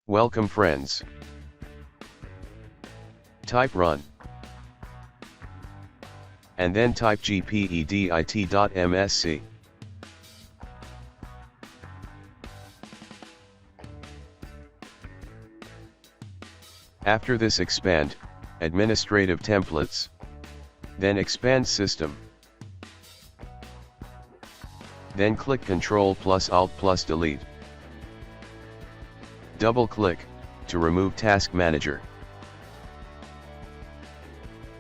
Welcome friends. Type run. And then type gpedit.msc. After this expand, administrative templates. Then expand system. Then click Ctrl plus Alt plus Delete. Double click, to remove Task Manager.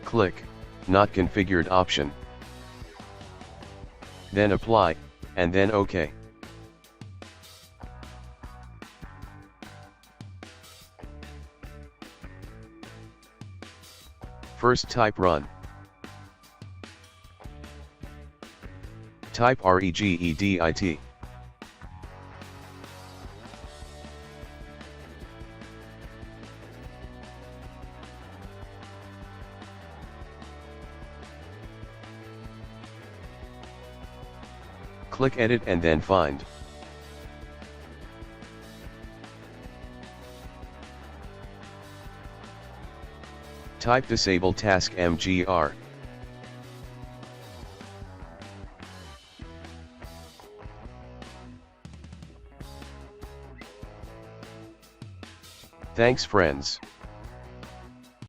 Click, Not Configured option. Then Apply, and then OK. First type run. Type regedit. Click Edit and then Find. Type Disable Task MGR. Thanks friends.